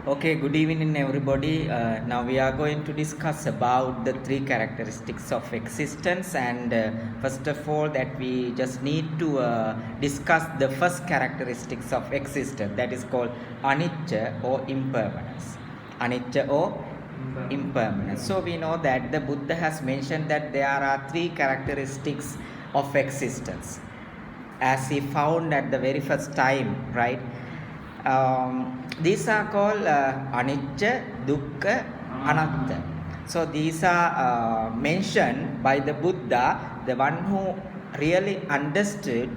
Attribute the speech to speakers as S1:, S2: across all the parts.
S1: Okay, good evening everybody. Now we are going to discuss about the three characteristics of existence, and first of all that we just need to discuss the first characteristics of existence, that is called Anicca or impermanence. Anicca or impermanence. So we know that the Buddha has mentioned that there are three characteristics of existence as he found at the very first time, right? These are called Anicca, Dukkha, Anatta. So these are mentioned by the Buddha, the one who really understood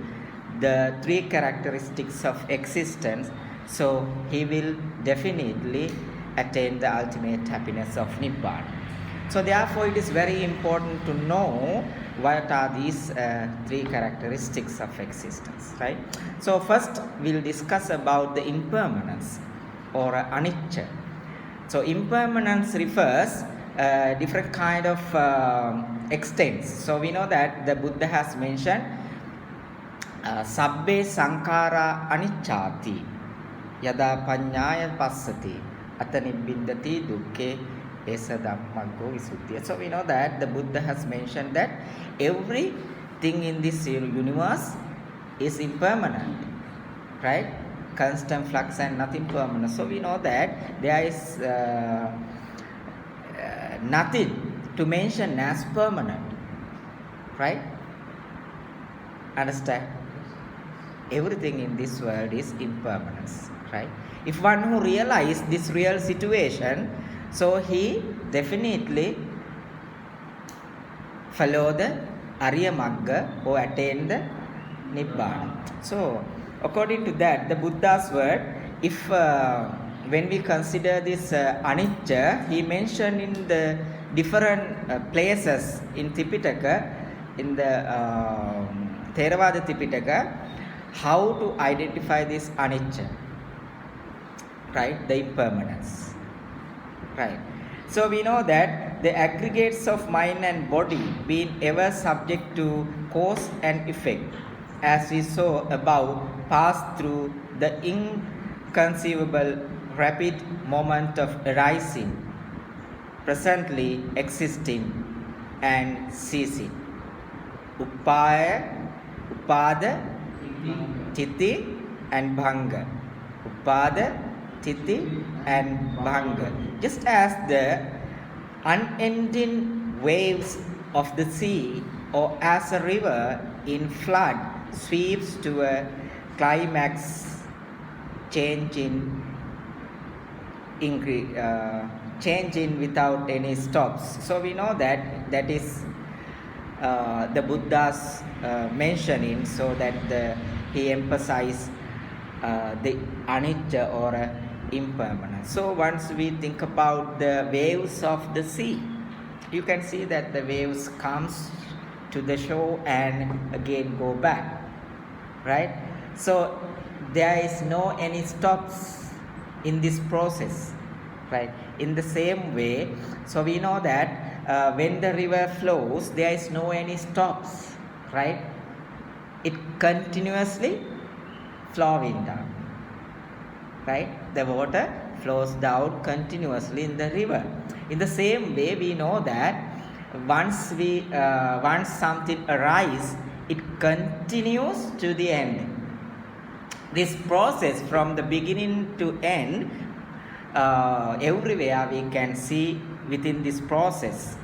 S1: the three characteristics of existence. So he will definitely attain the ultimate happiness of Nibbana. So therefore it is very important to know what are these three characteristics of existence, right? So first we'll discuss about the impermanence or anicca. So impermanence refers different kind of extents. So we know that the Buddha has mentioned sabbe sankara anicchati yada panyaya passati atanibbindati dukke. So we know that the Buddha has mentioned that everything in this universe is impermanent, right? Constant flux and nothing permanent. So we know that there is nothing to mention as permanent, right? Understand? Everything in this world is impermanence, right? If one who realizes this real situation, so he definitely follow the Arya Magga or attain the Nibbana. So according to that, the Buddha's word, if when we consider this Anicca, he mentioned in the different places in Tipitaka, in the Theravada Tipitaka, how to identify this Anicca, right? The impermanence. Right. So we know that the aggregates of mind and body being ever subject to cause and effect, as we saw above, pass through the inconceivable rapid moment of arising, presently existing and ceasing. Upaya, Upada, Titi and Bhanga. Upada, Titi and Bhanga. Just as the unending waves of the sea, or as a river in flood sweeps to a climax, changing without any stops. So we know that is the Buddha's mentioning, so that he emphasized the anicca or impermanence. So once we think about the waves of the sea, you can see that the waves comes to the shore and again go back, right? So there is no any stops in this process, right? In the same way, so we know that when the river flows, there is no any stops, right? It continuously flowing down, right? The water flows down continuously in the river. In the same way, we know that once something arises, it continues to the end. This process from the beginning to end, everywhere we can see within this process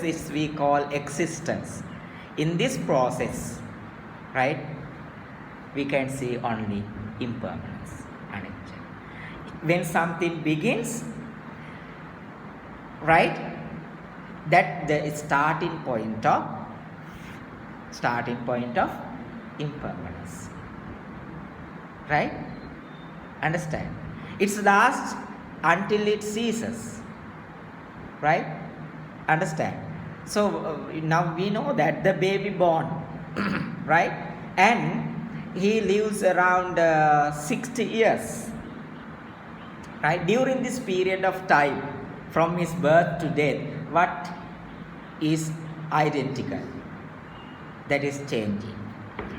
S1: is we call existence. In this process, right, we can see only impermanence, anicca. When something begins, right, that the starting point of impermanence, right? Understand? It lasts until it ceases, right? Understand? So now we know that the baby born, right, and he lives around 60 years, right? During this period of time, from his birth to death, what is identical? That is changing,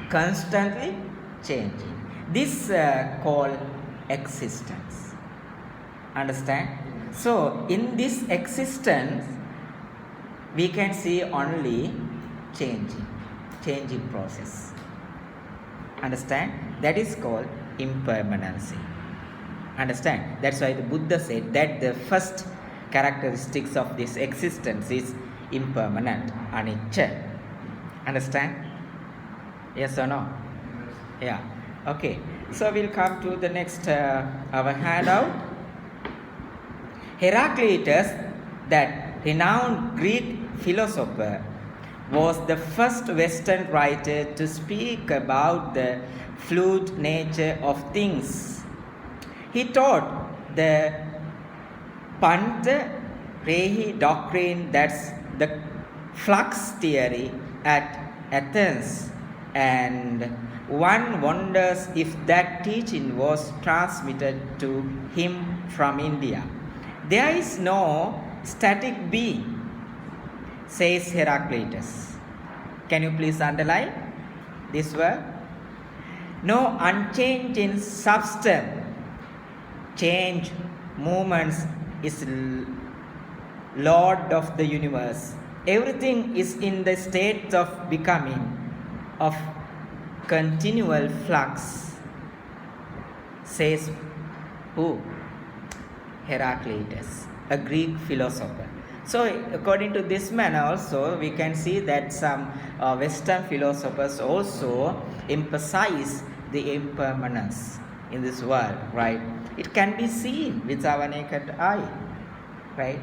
S1: constantly changing. This called existence, Understand? So in this existence, we can see only changing process. Understand? That is called impermanence. Understand? That's why the Buddha said that the first characteristics of this existence is impermanent, anicca. Understand? Yes or no? Yeah. Okay. So we'll come to the next our handout. Heraclitus, that renowned Greek philosopher, was the first Western writer to speak about the fluid nature of things. He taught the Panta Rehi doctrine, that's the flux theory, at Athens, and one wonders if that teaching was transmitted to him from India. There is no static being, says Heraclitus. Can you please underline this word? No unchanging substance, change, movements is Lord of the universe. Everything is in the state of becoming, of continual flux, says who? Heraclitus, a Greek philosopher. So according to this man also, we can see that some Western philosophers also emphasize the impermanence in this world, right? It can be seen with our naked eye, right?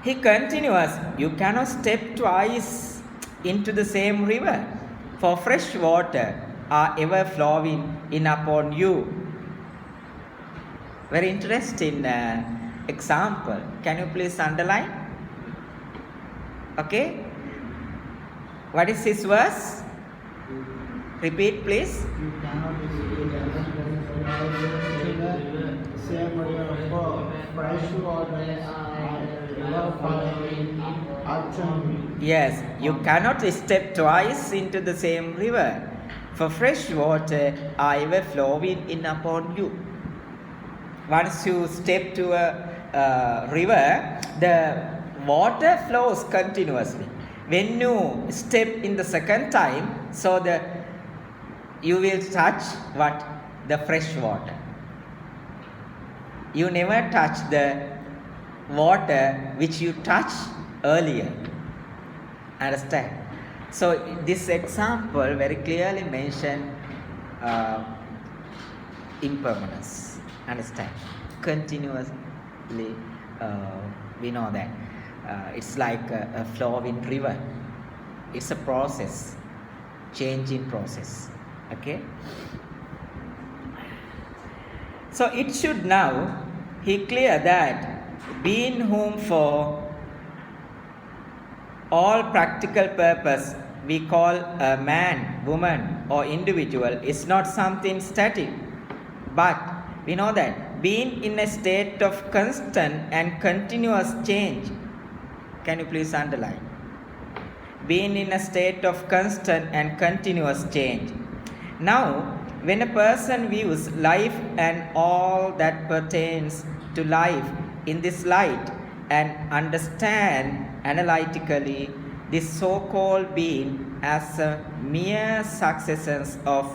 S1: He continues, you cannot step twice into the same river, for fresh water are ever flowing in upon you. Very interesting example. Can you please underline? Okay. What is this verse? Repeat, please.
S2: You cannot same for fresh water
S1: Yes, you cannot step twice into the same river, for fresh water are ever flowing in upon you. Once you step to a river, the water flows continuously. When you step in the second time, so you will touch what? The fresh water. You never touch the water which you touched earlier. Understand? So this example very clearly mentioned impermanence. Understand? Continuously, we know that it's like a flowing river. It's a process, changing process. Okay. So it should now be clear that being whom for all practical purpose we call a man, woman, or individual is not something static, but we know that being in a state of constant and continuous change. Can you please underline? Being in a state of constant and continuous change. Now, when a person views life and all that pertains to life in this light and understand analytically this so-called being as a mere succession of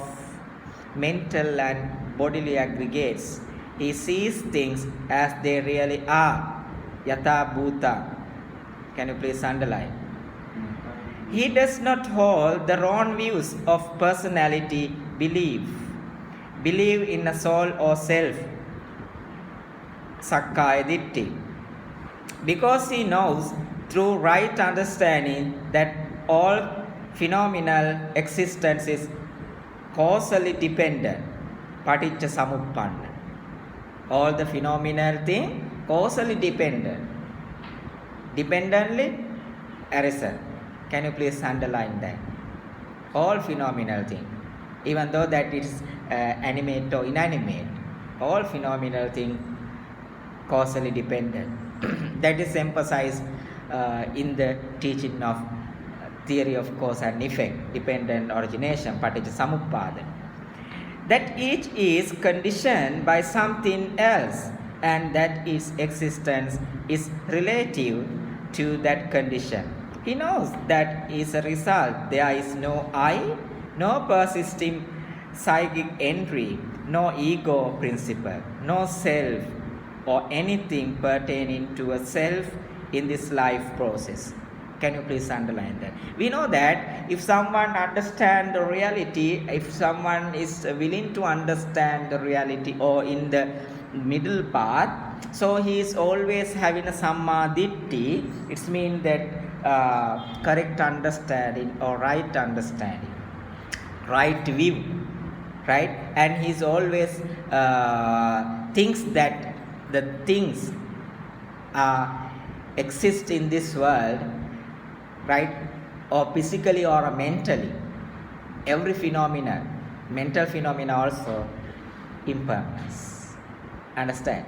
S1: mental and bodily aggregates, he sees things as they really are, yatha bhuta. Can you please underline? He does not hold the wrong views of personality, believe in a soul or self, sakkaya ditthi, because he knows through right understanding that all phenomenal existence is causally dependent, paticca samuppanna. All the phenomenal thing causally dependent, dependently arisen. Can you please underline that? All phenomenal thing, even though that is animate or inanimate, all phenomenal thing causally dependent. That is emphasized in the teaching of theory of cause and effect, dependent origination, paticca samuppada. that each is conditioned by something else, and that its existence is relative to that condition. He knows that as a result there is no I, no persisting psychic entry, no ego principle, no self or anything pertaining to a self in this life process. Can you please underline that? We know that if someone understands the reality, if someone is willing to understand the reality or in the middle path, so he is always having a samma ditti. It means that correct understanding or right understanding, right view, right? And he's always thinks that the things exist in this world, right? Or physically or mentally. Every phenomena, mental phenomena also, impermanence. Understand?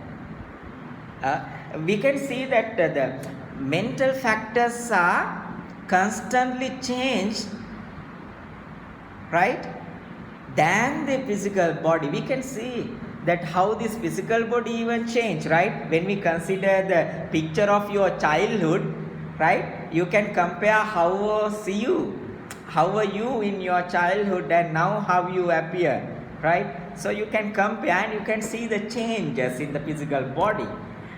S1: We can see that the mental factors are constantly changed, right, than the physical body. We can see that how this physical body even change, right? When we consider the picture of your childhood, right, you can compare how were you in your childhood and now how you appear, right? So you can compare and you can see the changes in the physical body.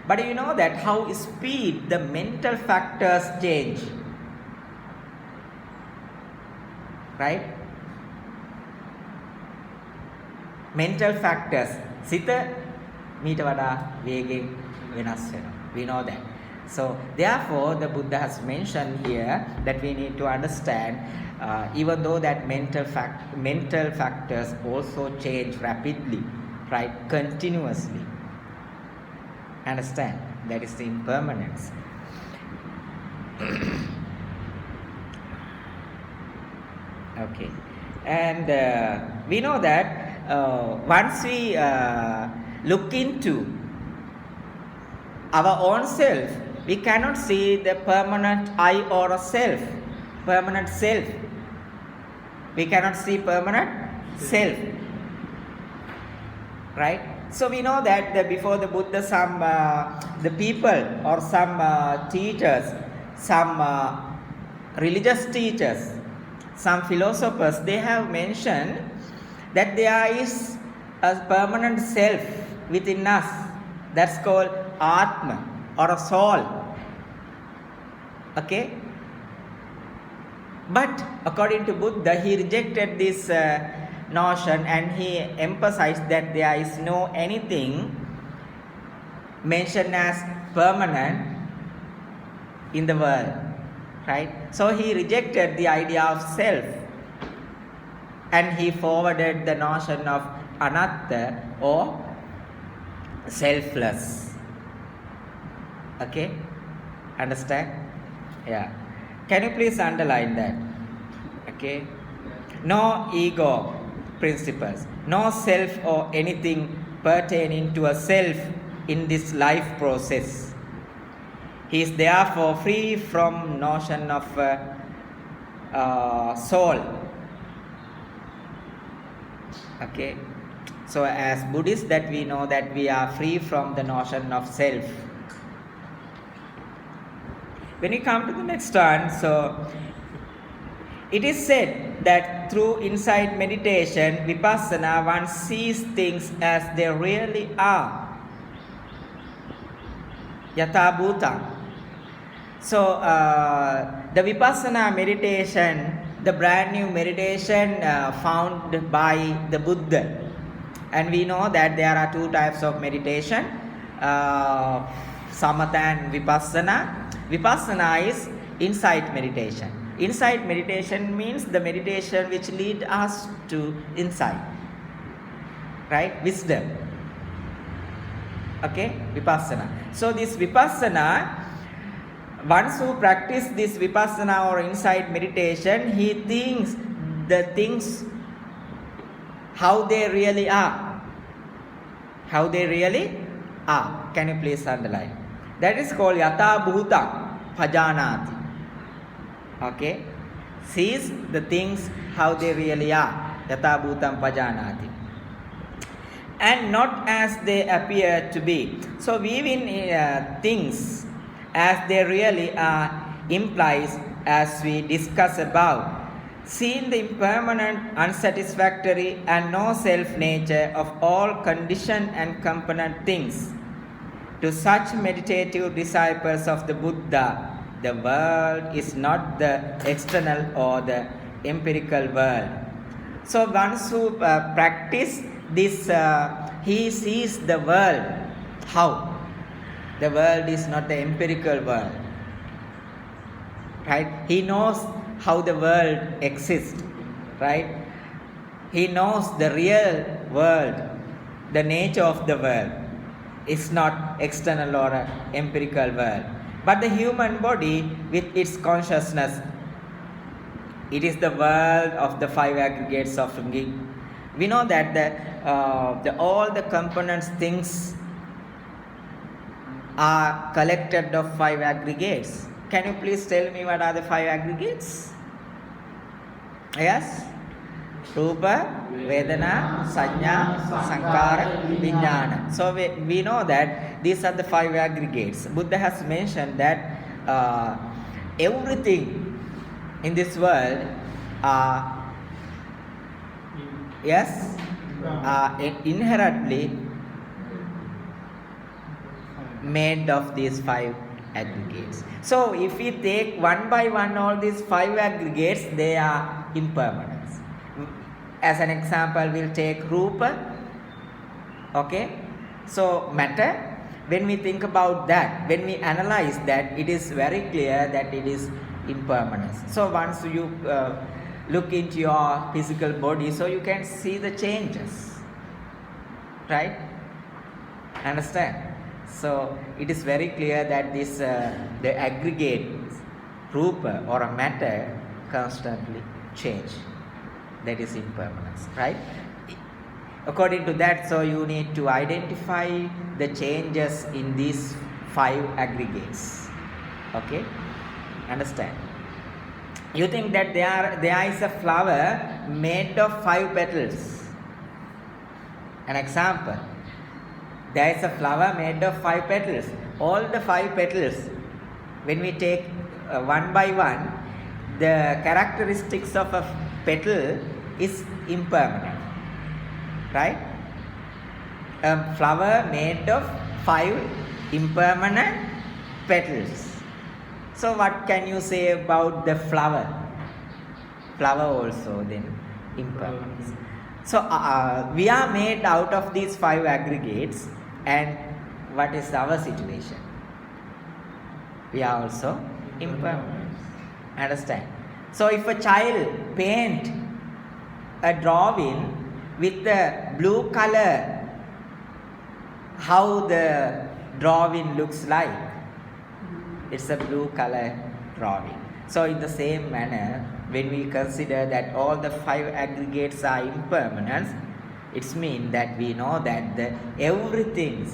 S1: But you know that how speed the mental factors change, right? Mental factors, සිත මීට වඩා වේගෙන් වෙනස් වෙනවා. We know that. So therefore the Buddha has mentioned here that we need to understand even though that mental factors also change rapidly, right, continuously. Understand? That is the impermanence. Okay. And we know that once we look into our own self, we cannot see the permanent I or a self, permanent self. We cannot see permanent self, right? So we know that before the Buddha, some the people or some teachers, some religious teachers, some philosophers, they have mentioned that there is a permanent self within us. That's called Atma or a soul. Okay? But according to Buddha, he rejected this notion and he emphasized that there is no anything mentioned as permanent in the world, right? So he rejected the idea of self and he forwarded the notion of Anatta or selfless. Okay? Understand? Yeah. Can you please underline that? Okay? No ego principles, no self or anything pertaining to a self in this life process. He is therefore free from notion of soul. Okay? So as Buddhists, that we know that we are free from the notion of self. When we come to the next one, so it is said that through insight meditation, vipassana, one sees things as they really are. Yatha bhuta. So the vipassana meditation, the brand new meditation found by the Buddha. And we know that there are two types of meditation, samatha and vipassana. Vipassana is insight meditation. Insight meditation means the meditation which leads us to insight, right? Wisdom. Okay? Vipassana. So this vipassana, once who practice this vipassana or insight meditation, he thinks the things how they really are. How they really are. Can you please underline? That is called yatha bhuta pajanati. Okay? Sees the things how they really are. Yatha bhutam pajanati. and not as they appear to be. So viewing things as they really are implies, as we discussed above, seeing the impermanent, unsatisfactory, and no self nature of all conditioned and component things. To such meditative disciples of the Buddha, the world is not the external or the empirical world. So once who practice this, he sees the world. How? The world is not the empirical world. Right? He knows how the world exists. Right? He knows the real world, the nature of the world. It's not external or empirical world. But the human body with its consciousness, it is the world of the five aggregates of thinking. We know that all the components things are collected of five aggregates. Can you please tell me what are the five aggregates? Yes? Rupa, Vedana, Sanya, Sankara, Vijnana. So we know that these are the five aggregates. Buddha has mentioned that everything in this world are inherently made of these five aggregates. So if we take one by one all these five aggregates, they are impermanent. As an example, we'll take Rupa. Okay? So matter, when we think about that, when we analyze that, it is very clear that it is impermanence. So once you look into your physical body, so you can see the changes. Right? Understand? So it is very clear that this the aggregate Rupa or a matter constantly change. That is impermanence, right? According to that, so you need to identify the changes in these five aggregates. Okay? Understand? You think that there is a flower made of five petals. An example. There is a flower made of five petals. All the five petals, when we take one by one, the characteristics of a petal is impermanent, right? A flower made of five impermanent petals. So what can you say about the flower? Flower also then impermanence. So we are made out of these five aggregates, and what is our situation? We are also impermanent. Understand? So if a child paint a drawing with the blue color, how the drawing looks like? It's a blue color drawing. So in the same manner, when we consider that all the five aggregates are impermanent, it means that we know that everything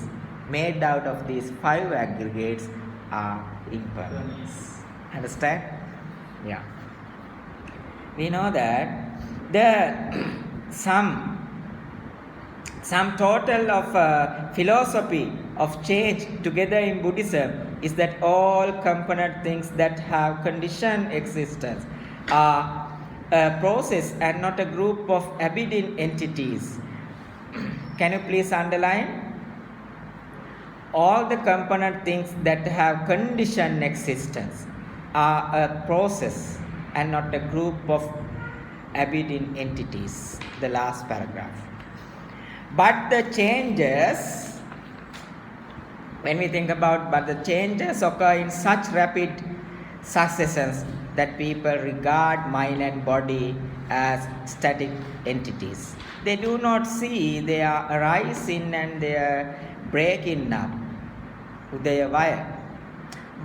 S1: made out of these five aggregates are impermanent. Understand? Yeah. We know that some total of philosophy of change together in Buddhism is that all component things that have conditioned existence are a process and not a group of abiding entities. Can you please underline? All the component things that have conditioned existence are a process and not a group of abiding entities. The last paragraph. But the changes, when we think about, but the changes occur in such rapid successions that people regard mind and body as static entities. They do not see their arising and their breaking up, their wire,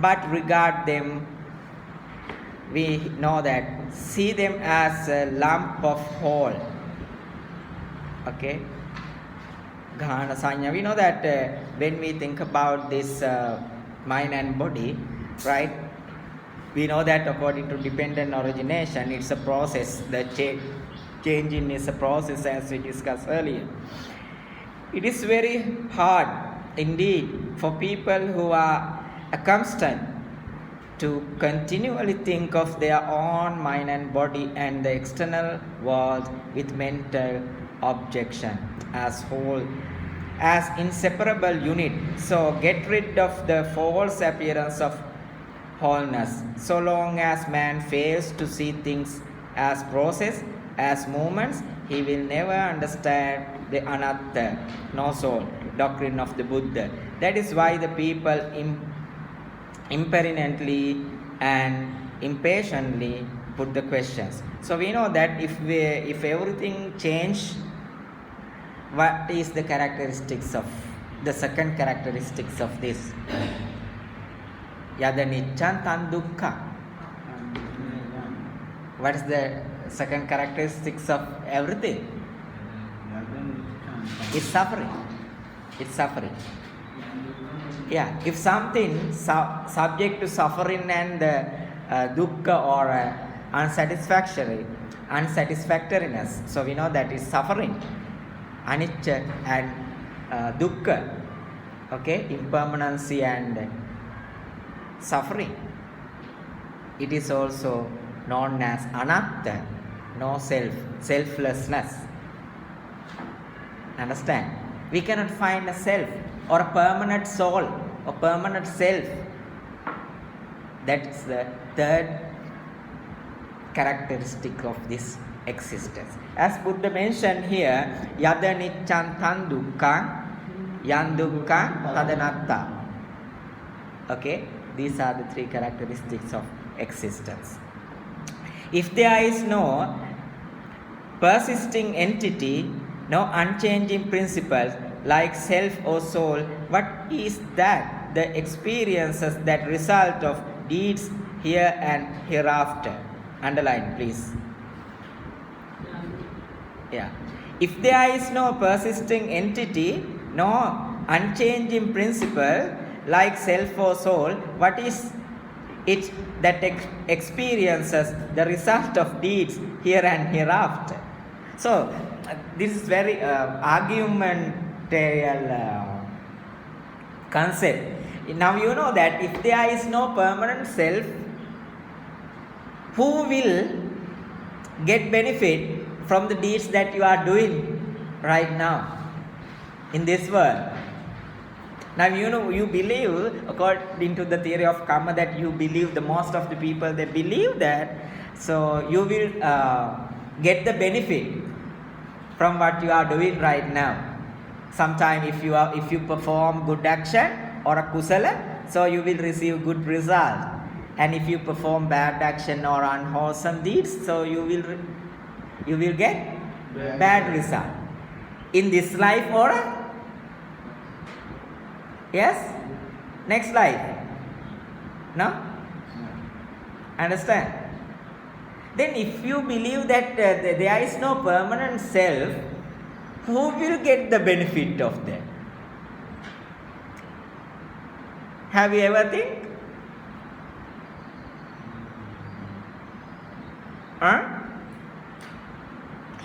S1: but regard them, we know that, see them as a lump of whole. Okay? Ghana Sanya. We know that when we think about this mind and body, right? We know that according to dependent origination, it's a process. The changing is a process, as we discussed earlier. It is very hard indeed for people who are accustomed to continually think of their own mind and body and the external world with mental objection as whole, as inseparable unit. So get rid of the false appearance of wholeness. So long as man fails to see things as process, as movements, he will never understand the Anatta, no soul, doctrine of the Buddha. That is why the people impertinently and impatiently put the questions. So we know that if everything change, what is the characteristics of the second characteristics of this? Yada nicchan tan dukkha. What is the second characteristics of everything? It's suffering. It's suffering. Yeah, if something subject to suffering and dukkha or unsatisfactoriness, so we know that is suffering. Anicca and dukkha, okay, impermanence and suffering. It is also known as anatta, no self, selflessness. Understand? We cannot find a self or a permanent soul or permanent self. That's the third characteristic of this existence. As Buddha mentioned here, yada nicchan tan dukkha, yan dukkha tadanatta. Okay, these are the three characteristics of existence. If there is no persisting entity, no unchanging principles like self or soul, what is that? The experiences that result of deeds here and hereafter. Underline, please. Yeah. If there is no persisting entity, no unchanging principle like self or soul, what is it that experiences the result of deeds here and hereafter? So, this is very argumentarial concept. Now you know that if there is no permanent self, who will get benefit from the deeds that you are doing right now in this world? Now you know, you believe, according to the theory of karma, that you believe, the most of the people, they believe that, so you will get the benefit from what you are doing right now. Sometime if you perform good action or a kusala, so you will receive good result. And if you perform bad action or unwholesome deeds, so you will get bad result in this life or yes, next life. No? Understand? Then if you believe that there is no permanent self, who will get the benefit of that? Have you ever think?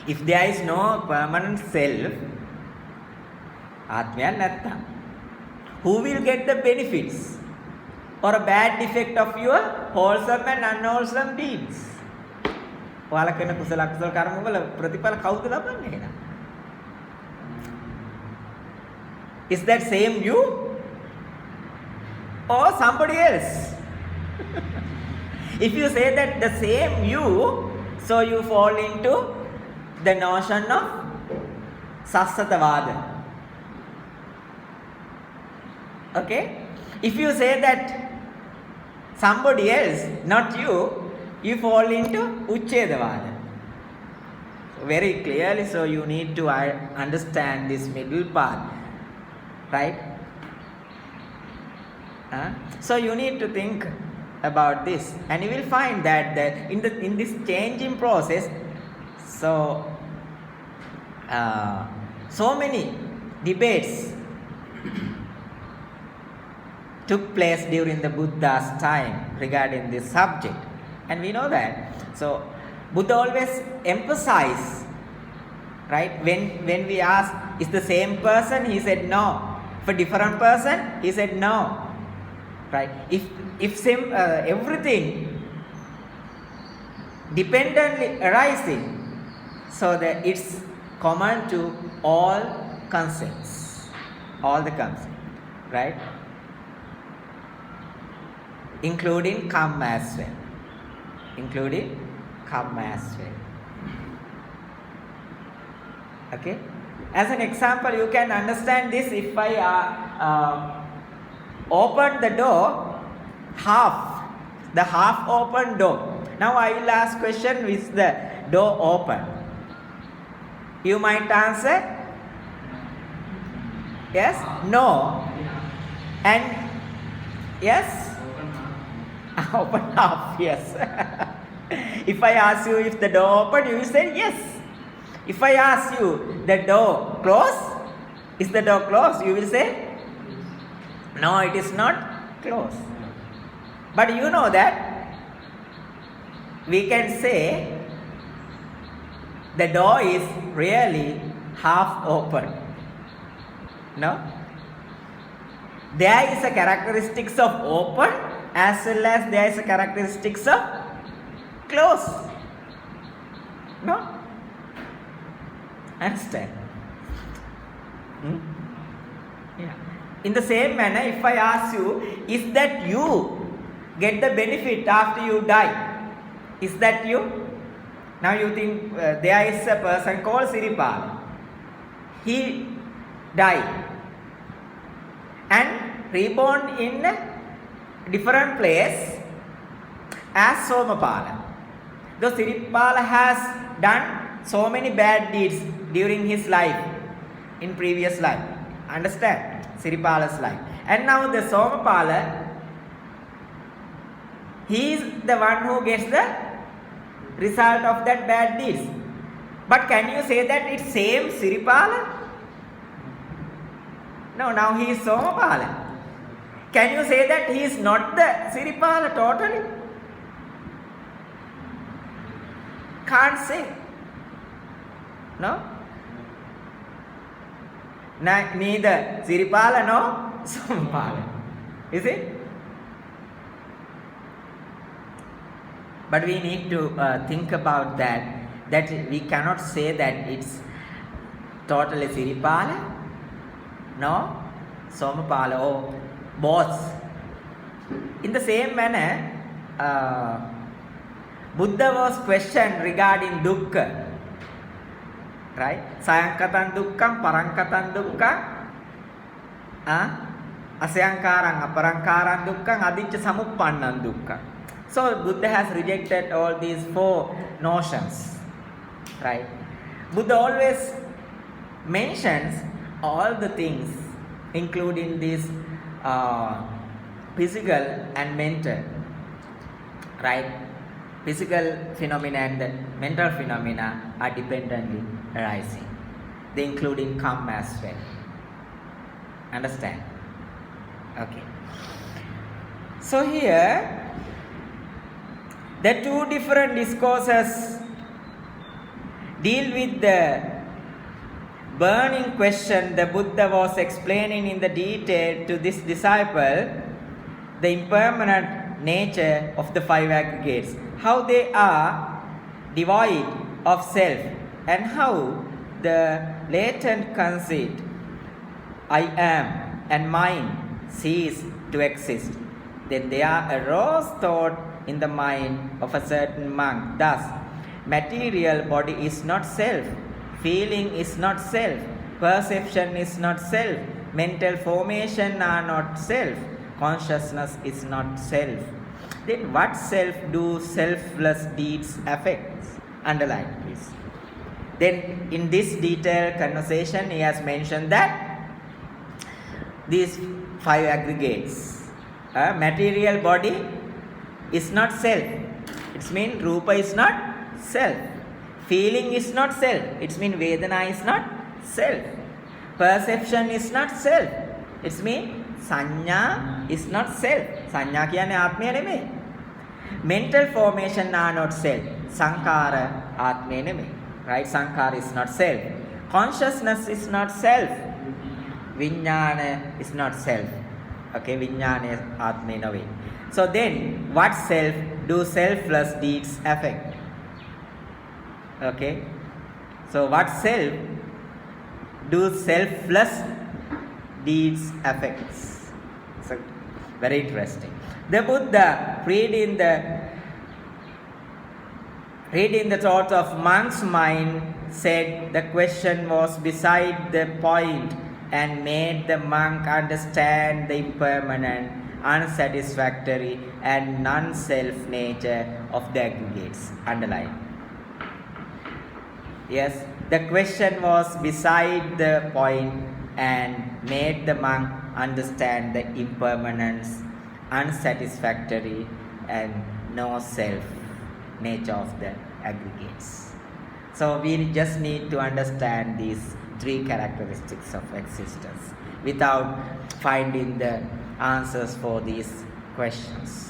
S1: If there is no permanent self, Atmaya Anatta, who will get the benefits or a bad effect of your wholesome and unwholesome deeds? ඔයාලා කරන කුසල අකුසල කර්ම වල ප්‍රතිඵල කවුද ලබන්නේ එහෙනම්? Is that same you or somebody else? If you say that the same you, so you fall into the notion of sassatavada. Okay? If you say that somebody else, not you, you fall into uchchedavada. Very clearly, so you need to understand this middle part, right? So you need to think about this, and you will find that in this changing process, so many debates took place during the Buddha's time regarding this subject. And we know that. So Buddha always emphasized Right? When we ask, is the same person? He said no. For different person, he said no. Right? If same everything dependently arising, so that it's common to all concepts, all the concepts, right? Including karma as well. Including karma as well. Okay? As an example, you can understand this if I open the door, the half open door. Now I will ask question with the door open. You might answer yes, no, and yes, open half, yes. If I ask you if the door open, you will say yes. If I ask you the door closed, is the door closed? You will say no, it is not closed. But you know that we can say the door is really half open. No? There is a characteristics of open as well as there is a characteristics of closed. No? Understand? Yeah. In the same manner, if I ask you, is that you get the benefit after you die? Is that you? Now you think there is a person called Siripala. He died and reborn in a different place as Somapala. Though Siripala has done so many bad deeds during his life, in previous life. Understand? Siripala's life. And now the Somapala, he is the one who gets the result of that bad deeds. But can you say that it's same Siripala? No, now he is Somapala. Can you say that he is not the Siripala totally? Can't say. No? Neither Siripala nor Somapala. Is it? But we need to think about that we cannot say that it's totally Siripala, no, Somapala, or both. In the same manner, Buddha was questioned regarding Dukkha. Right? Sayankatan Dukkham, Parankatan Dukkham, Asyankarang, Aparankarang Dukkham, Adicca Samuppannan Dukkham. So Buddha has rejected all these four notions. Right? Buddha always mentions all the things, including these physical and mental. Right? Physical phenomena and the mental phenomena are dependently arising. They including karma as well. Understand? Okay. So here, the two different discourses deal with the burning question the Buddha was explaining in the detail to this disciple, the impermanent nature of the five aggregates, how they are devoid of self, and how the latent conceit, I am, and mine cease to exist. Then there arose thought in the mind of a certain monk, thus, material body is not self, feeling is not self, perception is not self, mental formation are not self, consciousness is not self. Then what self do selfless deeds affect? Underline please. Then in this detailed conversation he has mentioned that these five aggregates, material body is not self. It means Rupa is not self. Feeling is not self. It means Vedana is not self. Perception is not self. It means Sanya is not self. Sanya කියන්නේ ආත්මය නෙමෙයි. Mental formation are not self. Sankara ආත්මය නෙමෙයි. Right? Sankhara is not self. Consciousness is not self. Vijnana is not self. Okay, Vijnana is Atma in a way. So then, what self do selfless deeds affect? Okay, so what self do selfless deeds affects? So very interesting. The Buddha reading the thought of monk's mind said the question was beside the point and made the monk understand the impermanent, unsatisfactory and non-self nature of the aggregates. Underline. Yes, the question was beside the point and made the monk understand the impermanence, unsatisfactory and no self nature of the aggregates. So we just need to understand these three characteristics of existence without finding the answers for these questions.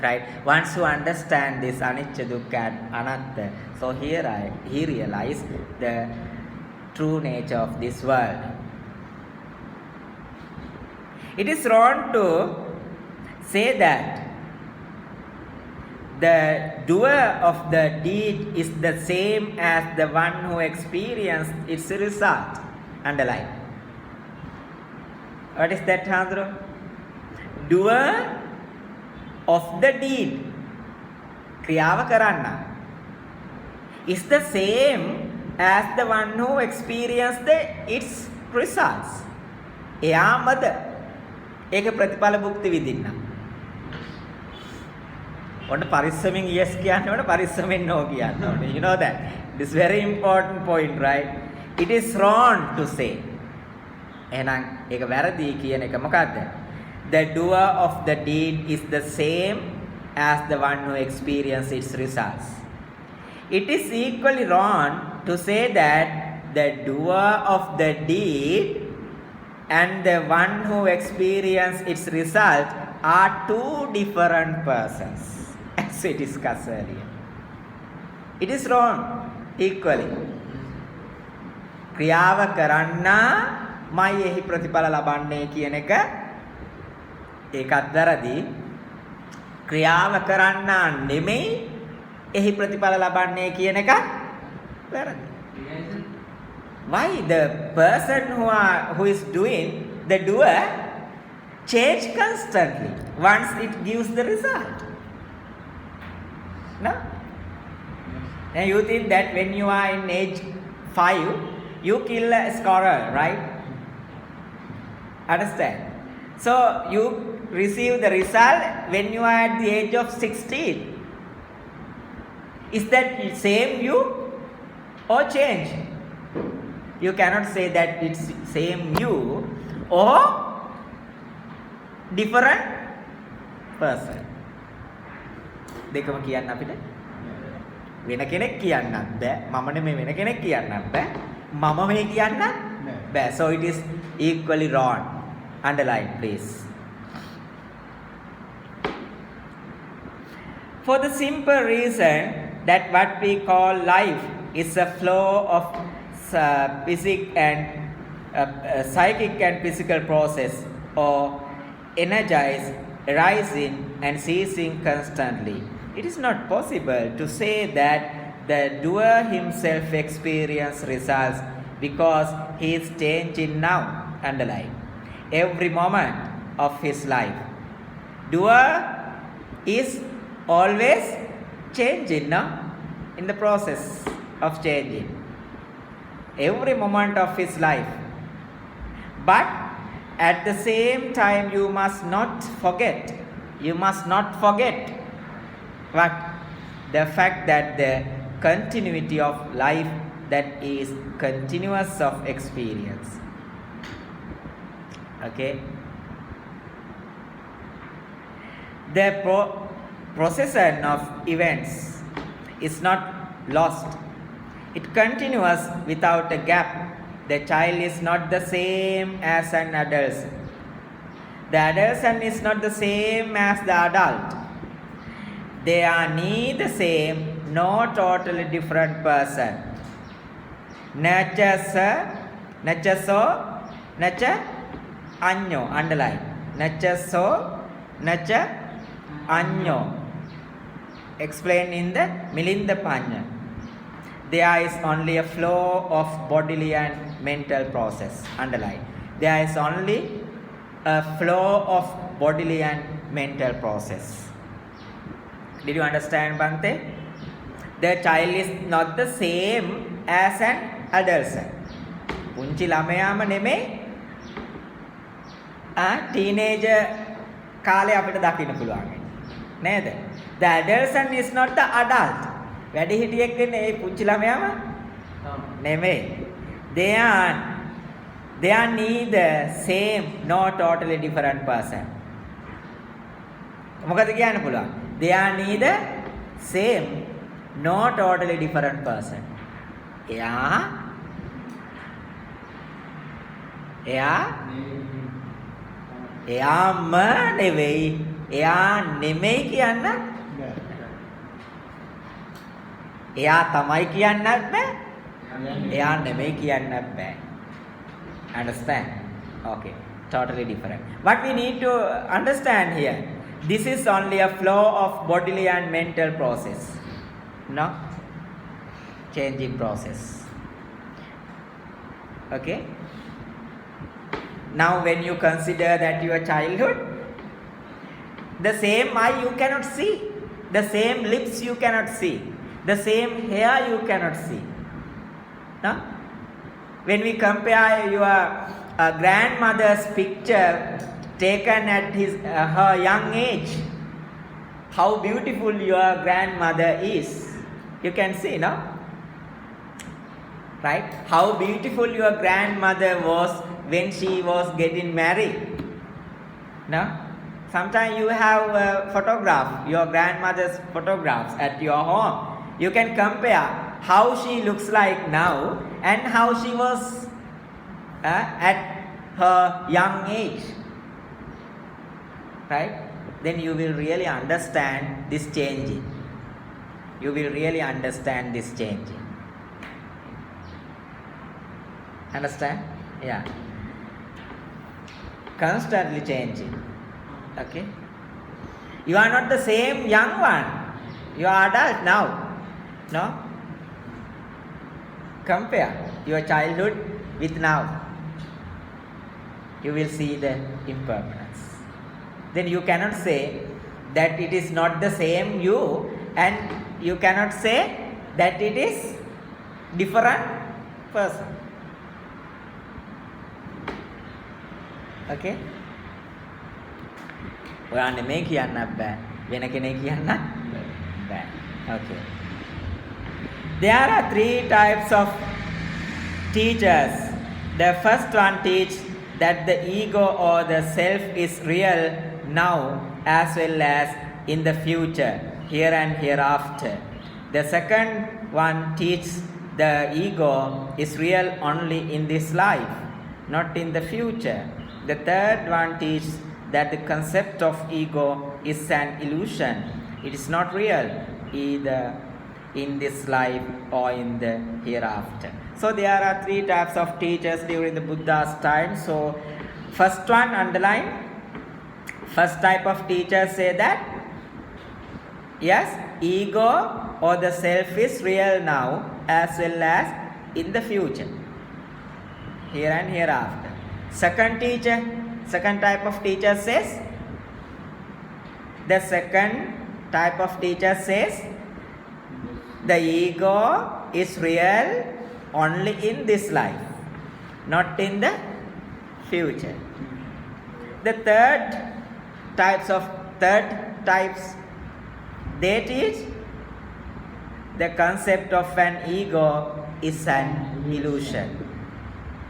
S1: Right? Once you understand this Anicca, Dukkha and Anatta, so he realized the true nature of this world. It is wrong to say that the doer of the deed is the same as the one who experienced its result. Underline. What is that, Handro? Doer of the deed, kriyawa karanna, is the same as the one who experienced its results. එයාමද ඒක ප්‍රතිඵල භුක්ති විඳින්න. ඔන්න පරිස්සමෙන් yes කියන්න ඕන, පරිස්සමෙන් no කියන්න ඕන. You know that. This very important point, right? It is wrong to say. එහෙනම් ඒක වැරදි කියන එක මොකද්ද? The doer of the deed is the same as the one who experienced its results. It is equally wrong to say that the doer of the deed and the one who experienced its result are two different persons, as we discussed earlier. It is wrong equally. ක්‍රියාව කරන්නා මයි එහි ප්‍රතිඵල ලබන්නේ කියන එක ඒකත් වැරදි. ක්‍රියාව කරන්නා නෙමෙයි එහි ප්‍රතිඵල ලබන්නේ කියන එක වැරදි. Why the person who is doing the doer change constantly once it gives the result? No? And you think that when you are in age 5, you kill a squirrel, right? Understand? So you receive the result when you are at the age of 16. Is that same you or change? You cannot say that it's same you or different person. දෙකම කියන්න අපිට වෙන කෙනෙක් කියන්නත් බෑ. මම නෙමෙයි වෙන කෙනෙක් කියන්නත් බෑ. මම මේ කියන්නත් බෑ. So it is equally wrong. Underline please. For the simple reason that what we call life is a flow of psychic and physical process or energize arising and ceasing constantly. It is not possible to say that the doer himself experiences results because he is changing now. Underline. Every moment of his life. Doer is always changing now, in the process of changing. Every moment of his life. But at the same time you must not forget what? The fact that the continuity of life that is continuous of experience. Okay? The procession of events is not lost. It continues without a gap. The child is not the same as an adolescent. The adolescent is not the same as the adult. They are neither same no totally different person. Nature so, nature anyo, underline. Nature so, nature anyo. Explained in the Milinda Panya. There is only a flow of bodily and mental process. Underline. There is only a flow of bodily and mental process. Did you understand, Bhante? The child is not the same as an adult. Punchi ළමයාම නෙමෙයි teenager කාලේ අපිට දකින්න පුළුවන්. නේද? The adult is not the adult. වැඩිහිටියෙක් වෙන්නේ ඒ පුංචි ළමයාම නෙමෙයි. They are neither same nor totally different person. මොකද කියන්න පුළුවන්? They are neither same nor totally different person. එයාම නෙවෙයි. එයා නෙමෙයි කියන්න. එයා තමයි කියන්නත් බෑ. එයා නෙමෙයි කියන්නත් බෑ. Understand? Okay, totally different. What we need to understand here, this is only a flow of bodily and mental process. No? Changing process. Okay? Now when you consider that your childhood, the same eye you cannot see, the same lips you cannot see, the same hair you cannot see. No? When we compare your grandmother's picture taken at her young age, how beautiful your grandmother is, you can see, no? Right? How beautiful your grandmother was when she was getting married. No? Sometimes you have a photograph, your grandmother's photographs at your home. You can compare how she looks like now and how she was at her young age. Right? Then you will really understand this changing. You will really understand this changing. Understand? Yeah. Constantly changing. Okay? You are not the same young one. You are adult now. No? Compare your childhood with now. You will see the impermanence. Then you cannot say that it is not the same you, and you cannot say that it is different person. Okay? ඔයා නෙමෙයි කියන්නත් බෑ. වෙන කෙනෙක් කියන්නත් බෑ. Okay. There are three types of teachers. The first one teach that the ego or the self is real now as well as in the future, here and hereafter. The second one teaches the ego is real only in this life, not in the future. The third one teaches that the concept of ego is an illusion. It is not real either in this life or in the hereafter. So there are three types of teachers during the Buddha's time. So first one, underline. First type of teachers say that yes, ego or the self is real now as well as in the future, here and hereafter. Second type of teacher says, the second type of teacher says the ego is real only in this life, not in the future. The third types, they teach the concept of an ego is an illusion.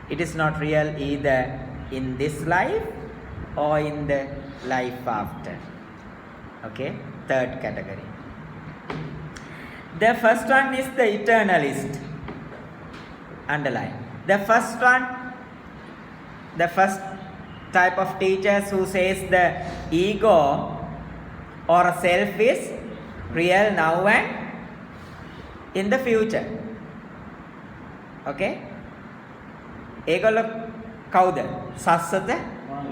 S1: It is not real either in this life or in the life after. Okay, third category. The first one is the eternalist. Underline. The first type of teachers who says the ego or self is real now and in the future. Okay? ඒගොල්ලෝ කවුද? සස්සත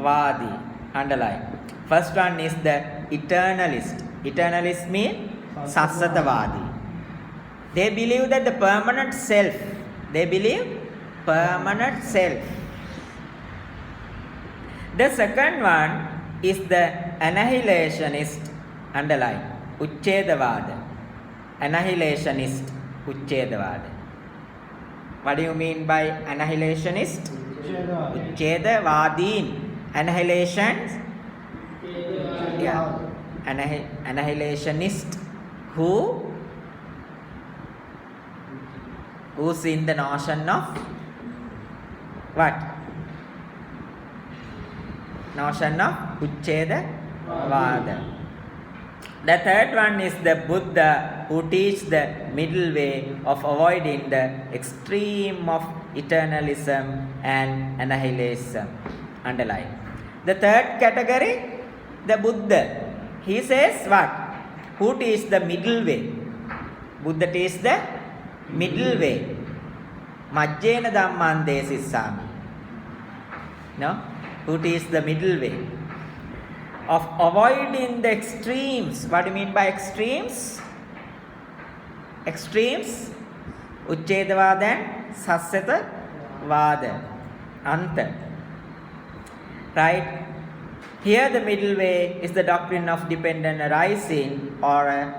S1: වාදී. Underline. First one is the eternalist. Eternalist means sassatavadi. They believe that the permanent self. They believe permanent self. The second one is the annihilationist. Underline. Uchchedavada. Annihilationist. Uchchedavada. What do you mean by annihilationist? Uchchedavadin. Annihilations. Yeah. Annihilationist who's in the notion of what? Notion of Uchchedavada. The third one is the Buddha who teaches the middle way of avoiding the extreme of eternalism and annihilationism. Underline. The third category, the Buddha. He says what? Who teaches the middle way? Buddha teaches the middle way. Majjena Dhamman Desissami. No? Who teaches the middle way of avoiding the extremes. What do you mean by extremes? Extremes, Uchchedavada and Sassatavada. Anta. Right? Here the middle way is the doctrine of dependent arising or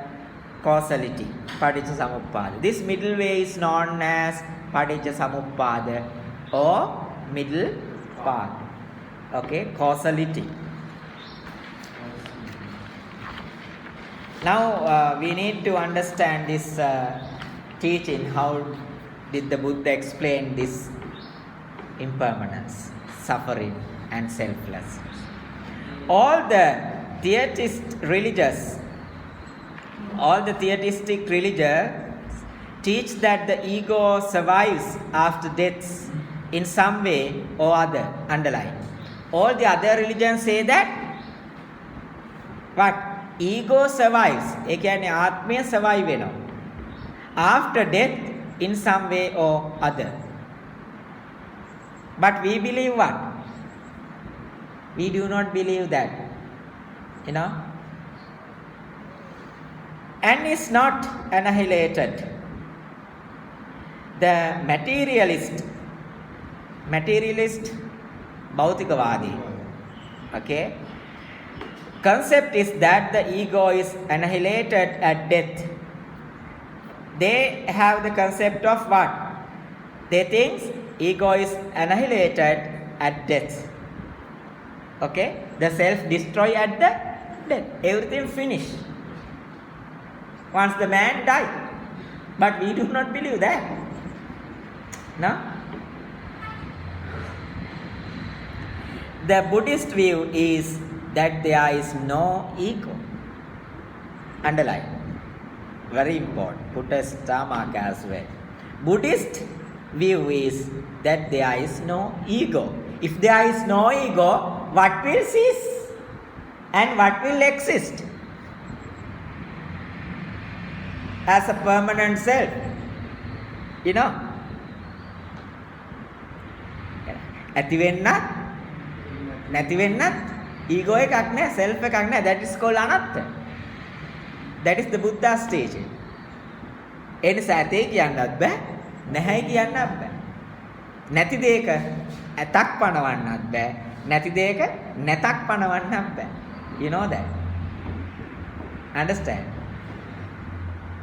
S1: causality. Paticcasamuppada. This middle way is known as Paticcasamuppada or middle path. Okay, causality. Now we need to understand this teaching. How did the Buddha explain this impermanence, suffering and selflessness? All the theistic religions teach that the ego survives after death in some way or other. Underline. All the other religions say that what? Ego survives. ඒ කියන්නේ ආත්මය survive වෙනවා. After death in some way or other. But we believe what? We do not believe that. You know? And is not annihilated. The materialist, Bhautikavadi. Okay? Concept is that the ego is annihilated at death. They have the concept of what? They think ego is annihilated at death. Okay? The self destroy at the death. Everything finished. Once the man died. But we do not believe that. No? The Buddhist view is that there is no ego. Underline. Very important. Put a star mark as well. Buddhist view is that there is no ego. If there is no ego, what will cease? And what will exist? As a permanent self. You know? ඇති වෙන්නත් නැති වෙන්නත් ego එකක් නැහැ, self එකක් නැහැ. That is called Anatta. That is the Buddha's teaching. ඒ නිසා ඇතේ කියන්නත් බෑ, නැහැයි කියන්නත් බෑ. නැති දෙයක ඇතක් පනවන්නත් බෑ, නැති දෙයක නැතක් පනවන්නත් බෑ. You know that? Understand?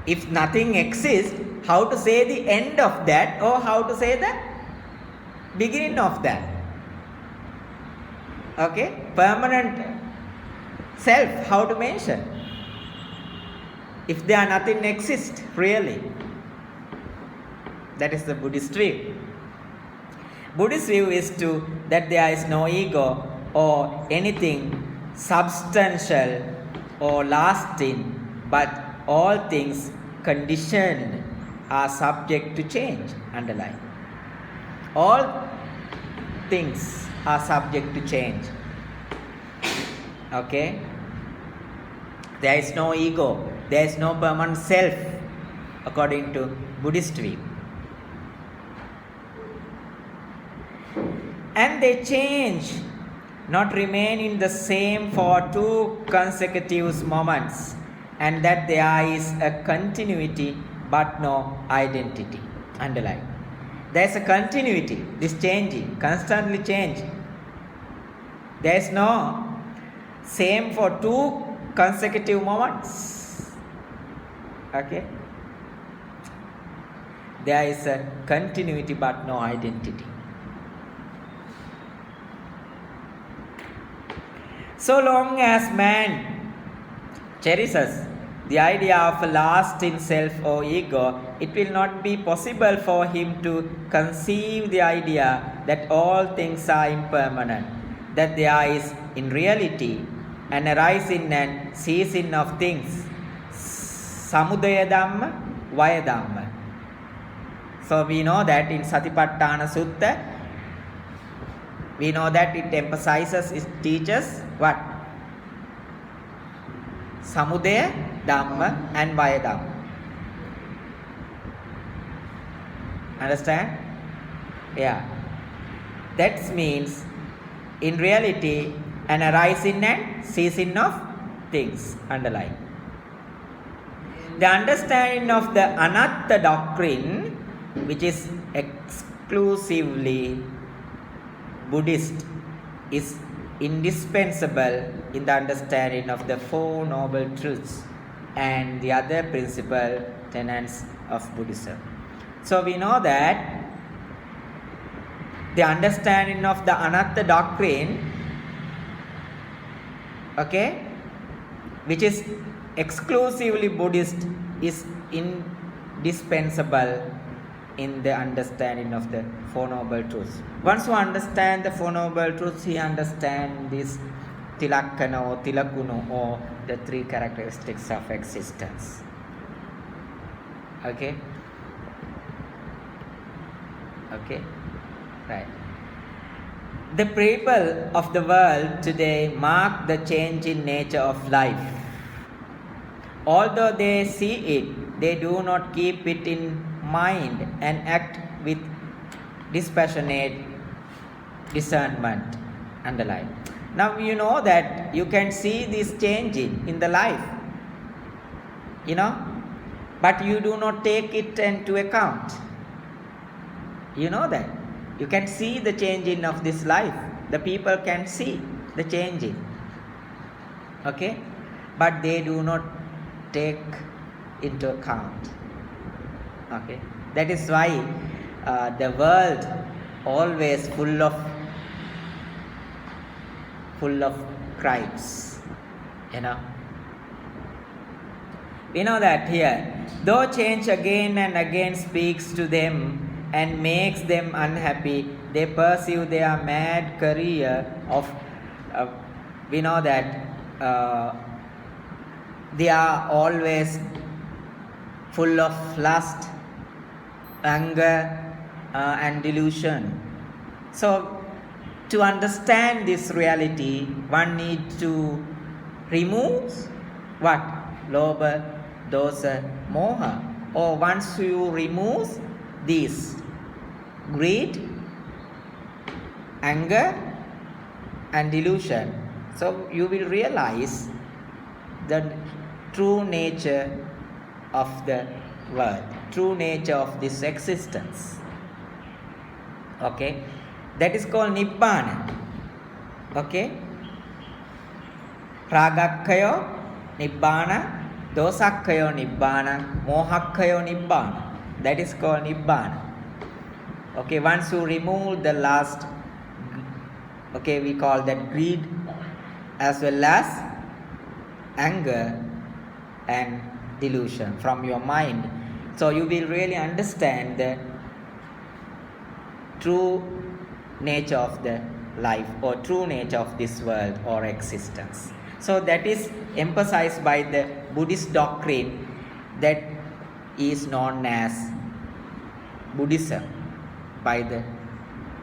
S1: If nothing exists, how to say the end of that or how to say the beginning of that? Okay? Permanent self, how to mention? If there are nothing exists, really. That is the Buddhist view. Buddhist view is that there is no ego or anything substantial or lasting, but all things conditioned are subject to change. Underline. All things are subject to change. Okay? There is no ego. There is no permanent self. according to Buddhist view. And they change, not remain in the same for 2 consecutive moments, and that there is a continuity but no identity. Underline. There is a continuity, this changing, constantly changing. There is no same for 2 consecutive moments. Okay? There is a continuity but no identity. So long as man cherishes the idea of a lasting self or ego, it will not be possible for him to conceive the idea that all things are impermanent, that there is in reality an arising and ceasing of things, samudaya dhamma, vaya dhamma. So we know that in Satipatthana Sutta, we know that it emphasizes, it teaches what? Samudaya dhamma and vaya dhamma. Understand? Yeah. That means in reality an arising and ceasing of things. Underline. The understanding of the Anatta doctrine, which is exclusively Buddhist, is indispensable in the understanding of the 4 Noble Truths and the other principal tenets of Buddhism. So we know that the understanding of the Anatta doctrine, okay, which is exclusively Buddhist, is indispensable in the understanding of the 4 Noble Truths. Once you understand the 4 Noble Truths, he understands this Tilakkana or Tilakuna, or the 3 characteristics of existence. Okay? Okay? Right. The people of the world today mark the change in nature of life. Although they see it, they do not keep it in mind and act with dispassionate discernment. Underline. Now you know that you can see this changing in the life, you know, but you do not take it into account. You know that. You can see the changing of this life. The people can see the changing. Okay? But they do not take into account. Okay? That is why the world always full of crimes. You know? We know that here. Though change again and again speaks to them and makes them unhappy, they pursue their mad career of, we know that they are always full of lust, anger, and delusion. So, to understand this reality, one needs to remove what? Lobha, dosa, moha. Or once you remove these, greed, anger, and delusion, so you will realize the true nature of the world, true nature of this existence. Okay, that is called Nibbana. Okay, Ragakkayo Nibbana, Dosakkayo Nibbana, Mohakkayo Nibbana. That is called Nibbana. Okay, once you remove the last, okay, we call that greed, as well as anger and delusion from your mind. So you will really understand the true nature of the life, or true nature of this world or existence. So that is emphasized by the Buddhist doctrine that is known as Buddhism by the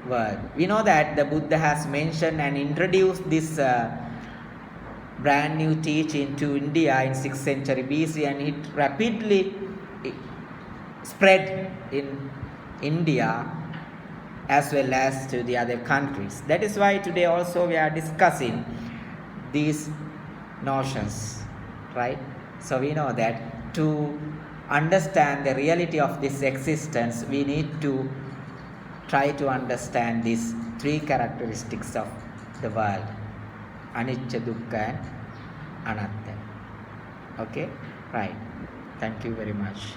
S1: world. We know that the Buddha has mentioned and introduced this brand new teaching to India in 6th century BC, and it rapidly spread in India as well as to the other countries. That is why today also we are discussing these notions, right? So we know that to understand the reality of this existence, we need to try to understand these three characteristics of the world: Anicca, Dukkha and Anatta. Okay? Right. Thank you very much.